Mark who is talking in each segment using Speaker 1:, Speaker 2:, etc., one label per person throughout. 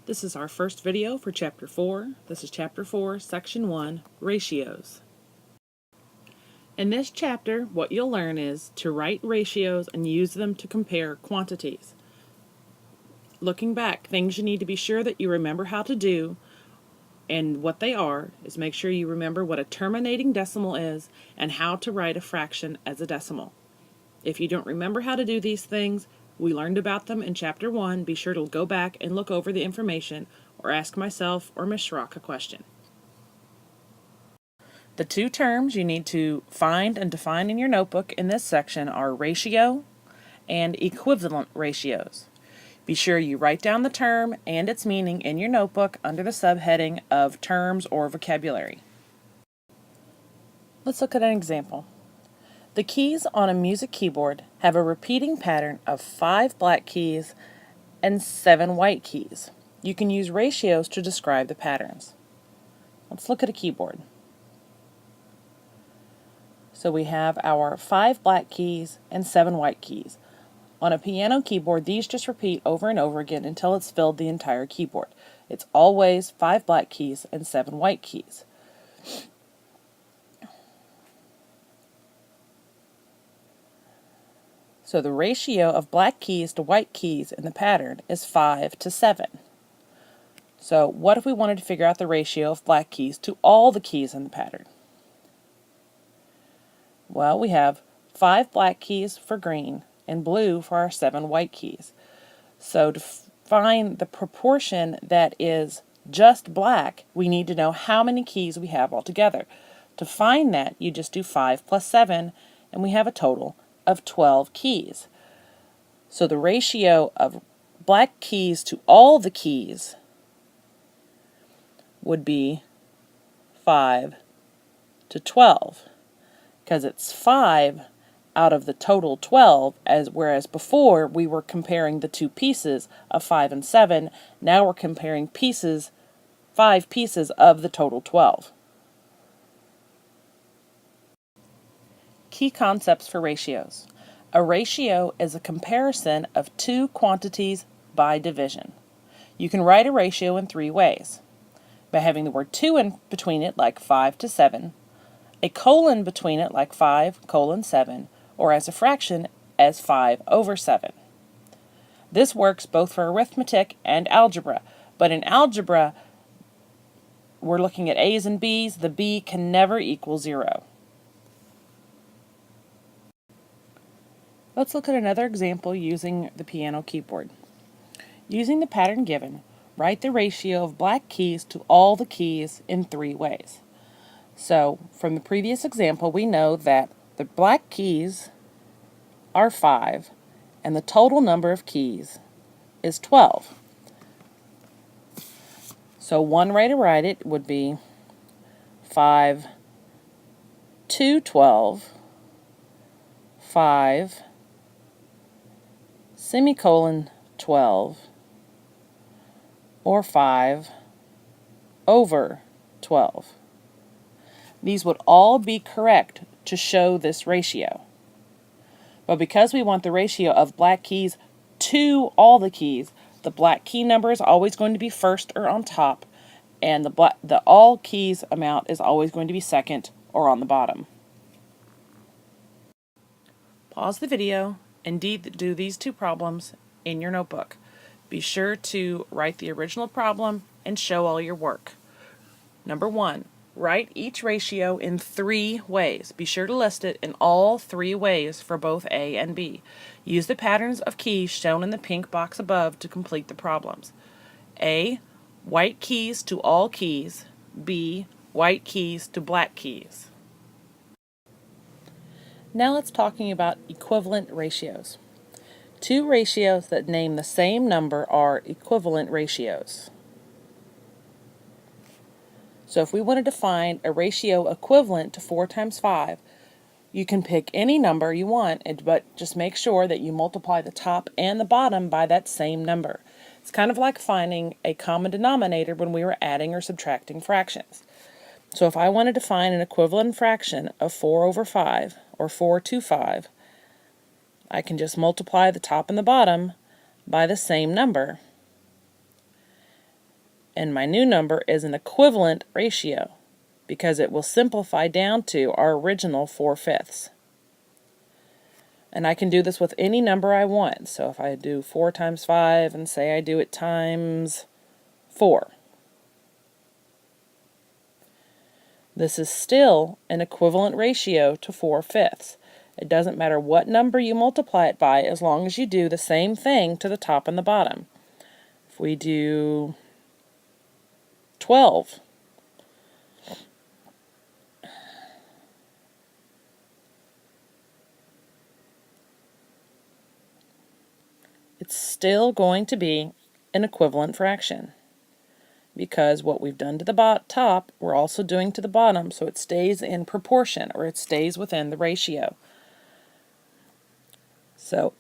Speaker 1: This is our first video for Chapter 4. This is Chapter 4, Section 1, Ratios. In this chapter, what you'll learn is to write ratios and use them to compare quantities. Looking back, things you need to be sure that you remember how to do and what they are is make sure you remember what a terminating decimal is and how to write a fraction as a decimal. If you don't remember how to do these things, we learned about them in Chapter 1. Be sure to go back and look over the information or ask myself or Ms. Schrock a question. The two terms you need to find and define in your notebook in this section are ratio and equivalent ratios. Be sure you write down the term and its meaning in your notebook under the subheading of terms or vocabulary. Let's look at an example. The keys on a music keyboard have a repeating pattern of 5 black keys and 7 white keys. You can use ratios to describe the patterns. Let's look at a keyboard. So we have our 5 black keys and 7 white keys. On a piano keyboard, these just repeat over and over again until it's filled the entire keyboard. It's always 5 black keys and 7 white keys. So the ratio of black keys to white keys in the pattern is 5 to 7. So what if we wanted to figure out the ratio of black keys to all the keys in the pattern? Well, we have 5 black keys for green and blue for our 7 white keys. So to find the proportion that is just black, we need to know how many keys we have altogether. To find that, you just do 5 plus 7, and we have a total of 12 keys. So the ratio of black keys to all the keys would be 5 to 12, because it's 5 out of the total 12, whereas before we were comparing the two pieces of 5 and 7. Now we're comparing 5 pieces of the total 12. Key concepts for ratios. A ratio is a comparison of two quantities by division. You can write a ratio in 3 ways. By having the word 2 in between it, like 5 to 7, a colon between it, like 5:7, or as a fraction, as 5 over 7. This works both for arithmetic and algebra, but in algebra, we're looking at A's and B's. The B can never equal 0. Let's look at another example using the piano keyboard. Using the pattern given, write the ratio of black keys to all the keys in 3 ways. So, from the previous example, we know that the black keys are 5, and the total number of keys is 12. So one way to write it would be 5 to 12, 5, semicolon 12, or 5 over 12. These would all be correct to show this ratio. But because we want the ratio of black keys to all the keys, the black key number is always going to be first or on top, and the all keys amount is always going to be second or on the bottom. Pause the video and do these 2 problems in your notebook. Be sure to write the original problem and show all your work. Number 1, write each ratio in 3 ways. Be sure to list it in all 3 ways for both A and B. Use the patterns of keys shown in the pink box above to complete the problems. A, white keys to all keys. B, white keys to black keys. Now let's talking about equivalent ratios. 2 ratios that name the same number are equivalent ratios. So if we wanted to find a ratio equivalent to 4 times 5, you can pick any number you want, but just make sure that you multiply the top and the bottom by that same number. It's kind of like finding a common denominator when we were adding or subtracting fractions. So if I wanted to find an equivalent fraction of 4 over 5, or 4 to 5, I can just multiply the top and the bottom by the same number. And my new number is an equivalent ratio because it will simplify down to our original 4/5. And I can do this with any number I want. So if I do 4 times 5 and say I do it times 4. This is still an equivalent ratio to 4/5. It doesn't matter what number you multiply it by as long as you do the same thing to the top and the bottom. If we do 12, it's still going to be an equivalent fraction because what we've done to the top, we're also doing to the bottom, so it stays in proportion, or it stays within the ratio. So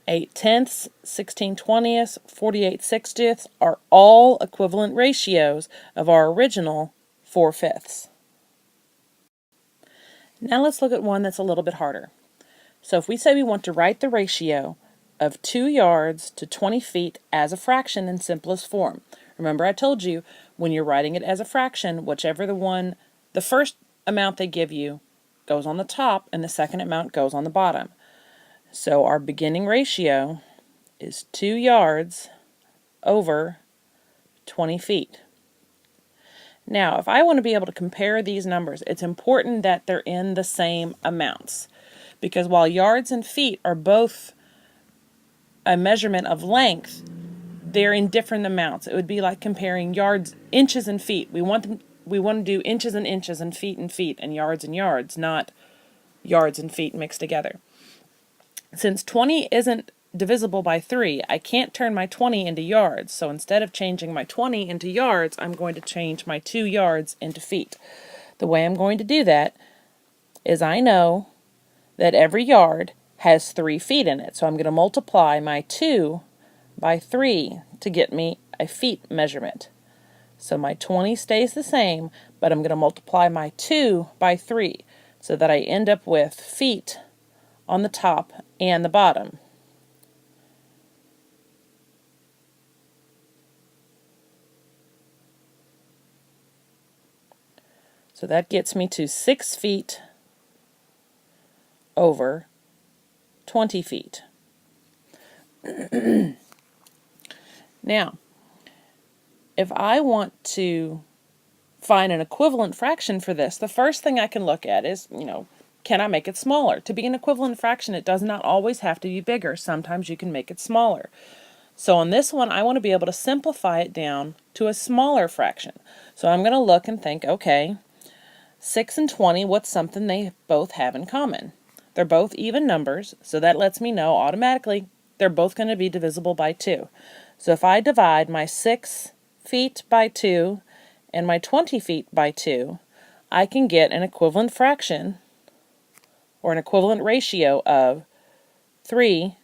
Speaker 1: 8/10, 16/20, 48/60 are all equivalent ratios of our original 4/5. Now let's look at one that's a little bit harder. So if we say we want to write the ratio of 2 yards to 20 feet as a fraction in simplest form. Remember I told you when you're writing it as a fraction, whichever the first amount they give you goes on the top and the second amount goes on the bottom. So our beginning ratio is 2 yards over 20 feet. Now, if I want to be able to compare these numbers, it's important that they're in the same amounts. Because while yards and feet are both a measurement of length, they're in different amounts. It would be like comparing inches and feet. We want to do inches and feet and yards, not yards and feet mixed together. Since 20 isn't divisible by 3, I can't turn my 20 into yards. So instead of changing my 20 into yards, I'm going to change my 2 yards into feet. The way I'm going to do that is I know that every yard has 3 feet in it. So I'm going to multiply my 2 by 3 to get me a feet measurement. So my 20 stays the same, but I'm going to multiply my 2 by 3 so that I end up with feet on the top and the bottom. So that gets me to 6 feet over 20 feet. Now, if I want to find an equivalent fraction for this, the first thing I can look at is, can I make it smaller? To be an equivalent fraction, it does not always have to be bigger. Sometimes you can make it smaller. So on this one, I want to be able to simplify it down to a smaller fraction. So I'm going to look and think, okay, 6 and 20, what's something they both have in common? They're both even numbers, so that lets me know automatically they're both going to be divisible by 2. So if I divide my 6 feet by 2 and my 20 feet by 2, I can get an equivalent fraction or an equivalent ratio of 3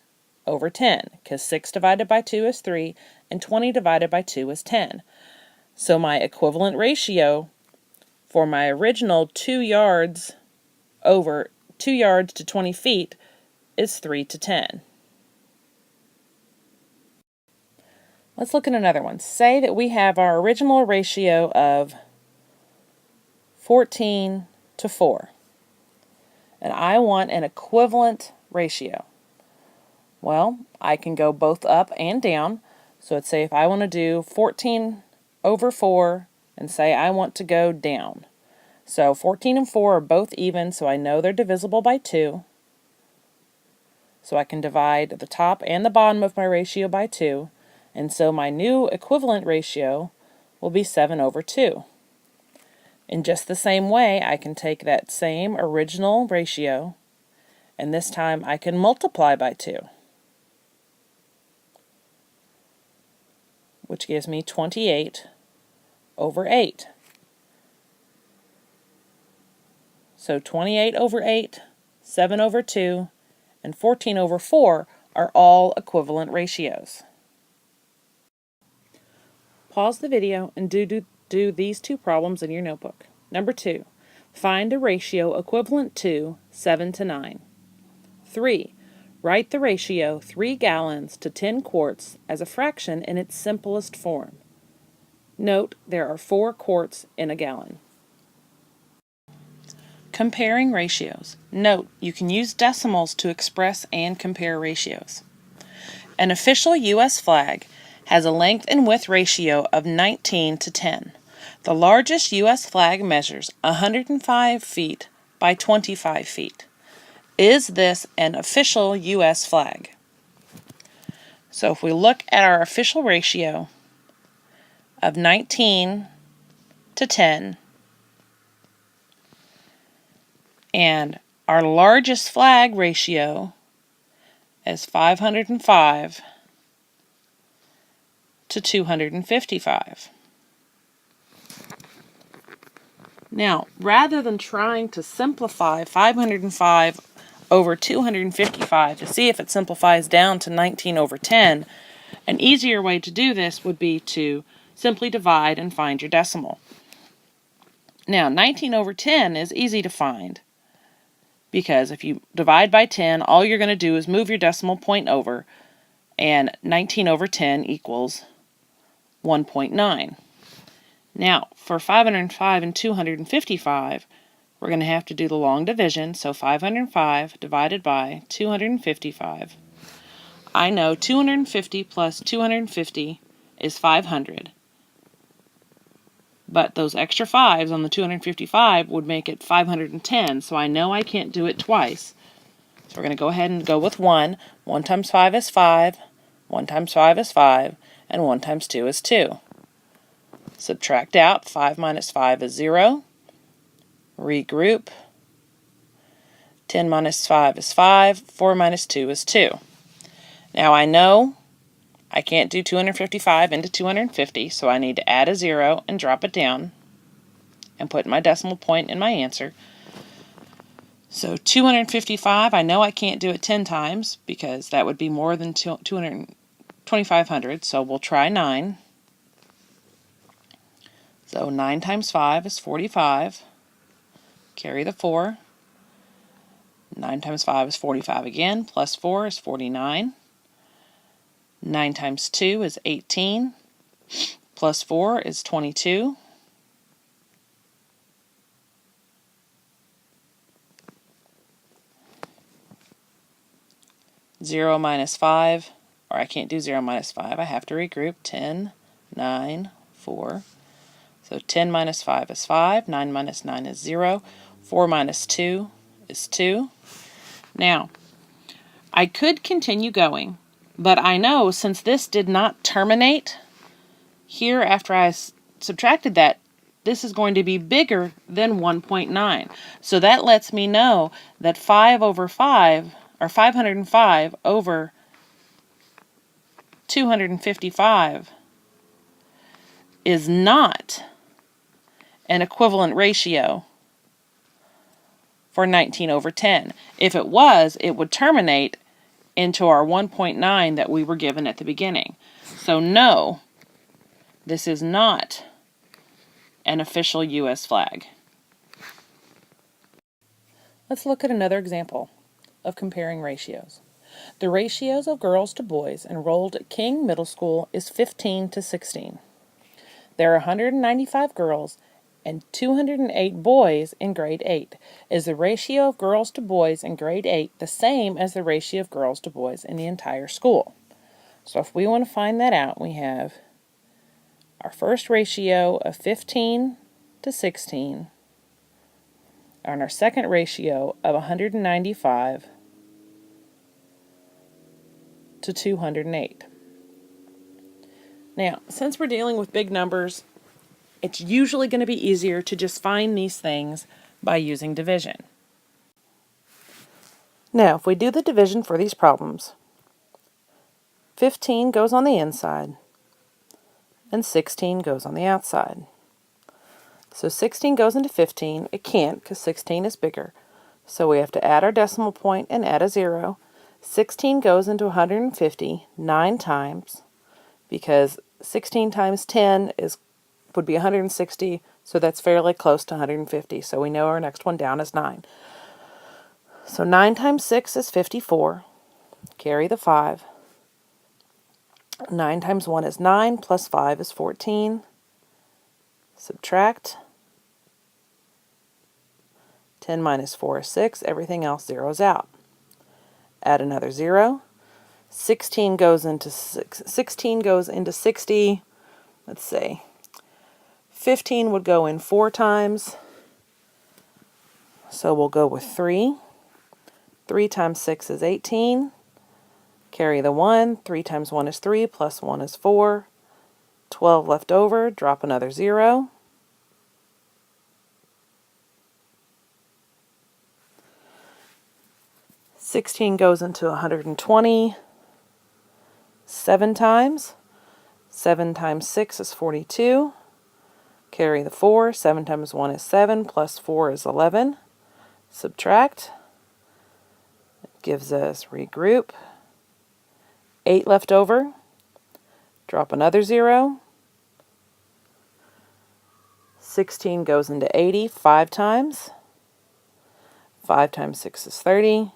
Speaker 1: over 10, because 6 divided by 2 is 3 and 20 divided by 2 is 10. So my equivalent ratio for my original 2 yards to 20 feet is 3 to 10. Let's look at another one. Say that we have our original ratio of 14 to 4. And I want an equivalent ratio. Well, I can go both up and down. So let's say if I want to do 14 over 4 and say I want to go down. So 14 and 4 are both even, so I know they're divisible by 2. So I can divide the top and the bottom of my ratio by 2. And so my new equivalent ratio will be 7 over 2. In just the same way, I can take that same original ratio, and this time I can multiply by 2, which gives me 28 over 8. So 28 over 8, 7 over 2, and 14 over 4 are all equivalent ratios. Pause the video and do these 2 problems in your notebook. Number 2, find a ratio equivalent to 7 to 9. 3, write the ratio 3 gallons to 10 quarts as a fraction in its simplest form. Note, there are 4 quarts in a gallon. Comparing ratios. Note, you can use decimals to express and compare ratios. An official U.S. flag has a length and width ratio of 19 to 10. The largest U.S. flag measures 105 feet by 25 feet. Is this an official U.S. flag? So if we look at our official ratio of 19 to 10, and our largest flag ratio is 505 to 255. Now, rather than trying to simplify 505 over 255 to see if it simplifies down to 19 over 10, an easier way to do this would be to simply divide and find your decimal. Now, 19 over 10 is easy to find because if you divide by 10, all you're going to do is move your decimal point over, and 19 over 10 equals 1.9. Now, for 505 and 255, we're going to have to do the long division, so 505 divided by 255. I know 250 plus 250 is 500. But those extra 5s on the 255 would make it 510, so I know I can't do it twice. So we're going to go ahead and go with 1. 1 times 5 is 5, 1 times 5 is 5, and 1 times 2 is 2. Subtract out, 5 minus 5 is 0. Regroup. 10 minus 5 is 5, 4 minus 2 is 2. Now I know I can't do 255 into 250, so I need to add a 0 and drop it down and put my decimal point in my answer. So 255, I know I can't do it 10 times because that would be more than 2,500, so we'll try 9. So 9 times 5 is 45. Carry the 4. 9 times 5 is 45 again, plus 4 is 49. 9 times 2 is 18, plus 4 is 22. Zero minus 5, or I can't do 0 minus 5, I have to regroup. 10, 9, 4. So 10 minus 5 is 5, 9 minus 9 is 0, 4 minus 2 is 2. Now, I could continue going, but I know since this did not terminate here after I subtracted that, this is going to be bigger than 1.9. So that lets me know that 5 over 5, or 505 over 255 is not an equivalent ratio for 19 over 10. If it was, it would terminate into our 1.9 that we were given at the beginning. So no, this is not an official U.S. flag. Let's look at another example of comparing ratios. The ratios of girls to boys enrolled at King Middle School is 15 to 16. There are 195 girls and 208 boys in grade 8. Is the ratio of girls to boys in grade 8 the same as the ratio of girls to boys in the entire school? So if we want to find that out, we have our first ratio of 15 to 16 and our second ratio of 195 to 208. Now, since we're dealing with big numbers, it's usually going to be easier to just find these things by using division. Now, if we do the division for these problems, 15 goes on the inside and 16 goes on the outside. So 16 goes into 15. It can't because 16 is bigger. So we have to add our decimal point and add a 0. 16 goes into 150 9 times because 16 times 10 would be 160, so that's fairly close to 150. So we know our next one down is 9. So 9 times 6 is 54. Carry the 5. 9 times 1 is 9, plus 5 is 14. Subtract. 10 minus 4 is 6. Everything else zeroes out. Add another 0. 16 goes into 60. Let's see. 15 would go in 4 times. So we'll go with 3. 3 times 6 is 18. Carry the 1. 3 times 1 is 3, plus 1 is 4. 12 left over. Drop another 0. $16 goes into 120 7 times. 7 times 6 is 42. Carry the 4. 7 times 1 is 7, plus 4 is 11. Subtract. It gives us regroup. 8 left over. Drop another 0. 16 goes into 80 5 times. 5 times 6 is 30.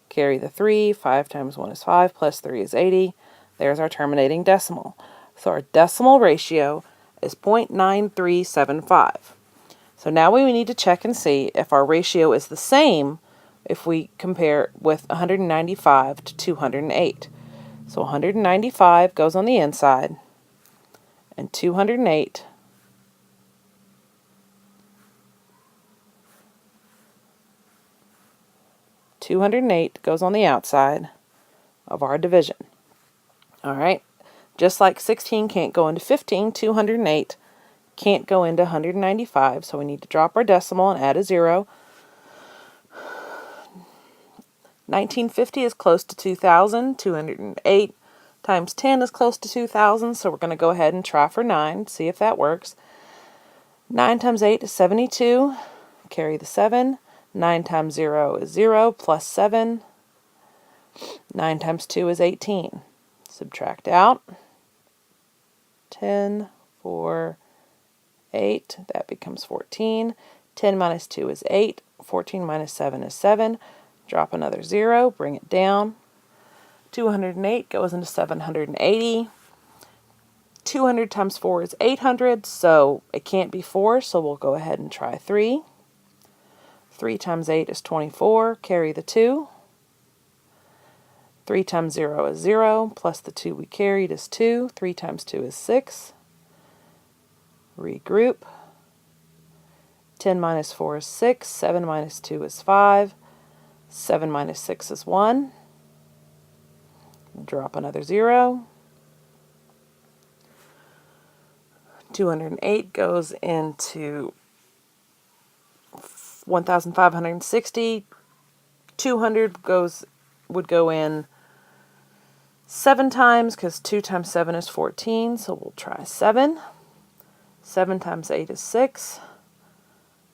Speaker 1: Carry the 3. 5 times 1 is 5, plus 3 is 80. There's our terminating decimal. So our decimal ratio is 0.9375. So now we need to check and see if our ratio is the same if we compare with 195 to 208. So 195 goes on the inside, and 208 goes on the outside of our division. All right, just like 16 can't go into 15, 208 can't go into 195, so we need to drop our decimal and add a 0. 1950 is close to 2,000. 208 times 10 is close to 2,000, so we're going to go ahead and try for 9, see if that works. 9 times 8 is 72. Carry the 7. 9 times 0 is 0, plus 7. 9 times 2 is 18. Subtract out. 10, 4, 8. That becomes 14. 10 minus 2 is 8. 14 minus 7 is 7. Drop another 0. Bring it down. 208 goes into 780. 200 times 4 is 800, so it can't be 4, so we'll go ahead and try 3. 3 times 8 is 24. Carry the 2. 3 times 0 is 0, plus the 2 we carried is 2. 3 times 2 is 6. Regroup. 10 minus 4 is 6. 7 minus 2 is 5. 7 minus 6 is 1. Drop another 0. 208 goes into 1,560. 200 would go in 7 times, because 2 times 7 is 14, so we'll try 7. 7 times 8 is 6.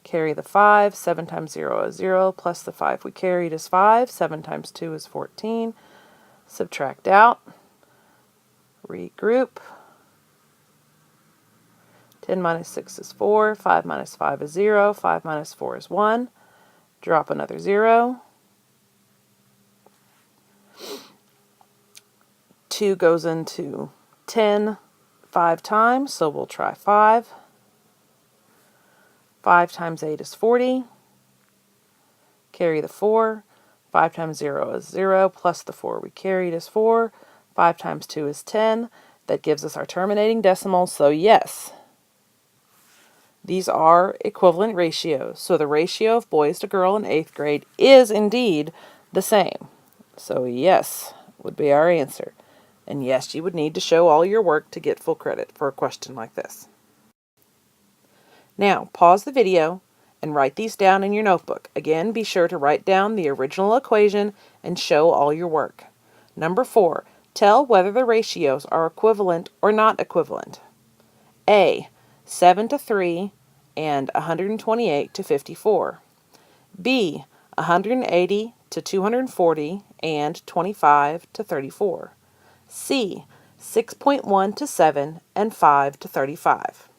Speaker 1: Carry the 5. 7 times 0 is 0, plus the 5 we carried is 5. 7 times 2 is 14. Subtract out. Regroup. 10 minus 6 is 4. 5 minus 5 is 0. 5 minus 4 is 1. Drop another 0. 2 goes into 10 5 times, so we'll try 5. 5 times 8 is 40. Carry the 4. 5 times 0 is 0, plus the 4 we carried is 4. 5 times 2 is 10. That gives us our terminating decimal, so yes, these are equivalent ratios. So the ratio of boys to girl in 8th grade is indeed the same. So yes would be our answer. And yes, you would need to show all your work to get full credit for a question like this. Now, pause the video and write these down in your notebook. Again, be sure to write down the original equation and show all your work. Number 4, tell whether the ratios are equivalent or not equivalent. A, 7 to 3 and 128 to 54. B, 180 to 240 and 25 to 34. C, 6.1 to 7 and 5 to 35.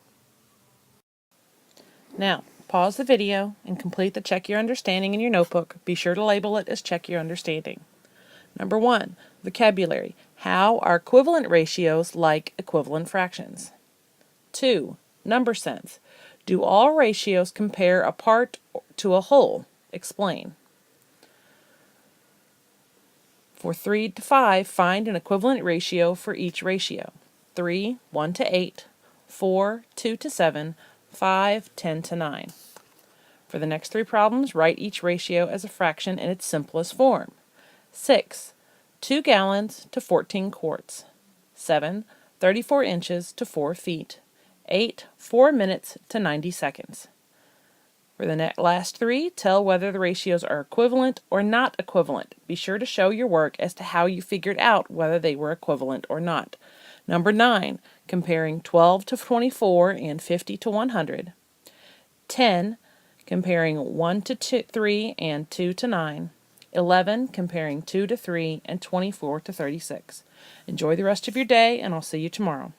Speaker 1: Now, pause the video and complete the Check Your Understanding in your notebook. Be sure to label it as Check Your Understanding. Number 1, vocabulary. How are equivalent ratios like equivalent fractions? 2, Number sense. Do all ratios compare a part to a whole? Explain. For 3 to 5, find an equivalent ratio for each ratio. 3, 1 to 8, 4, 2 to 7, 5, 10 to 9. For the next 3 problems, write each ratio as a fraction in its simplest form. 6, 2 gallons to 14 quarts. 7, 34 inches to 4 feet. 8, 4 minutes to 90 seconds. For the last 3, tell whether the ratios are equivalent or not equivalent. Be sure to show your work as to how you figured out whether they were equivalent or not. Number 9, comparing 12 to 24 and 50 to 100. 10, comparing 1 to 3 and 2 to 9. 11, comparing 2 to 3 and 24 to 36. Enjoy the rest of your day, and I'll see you tomorrow.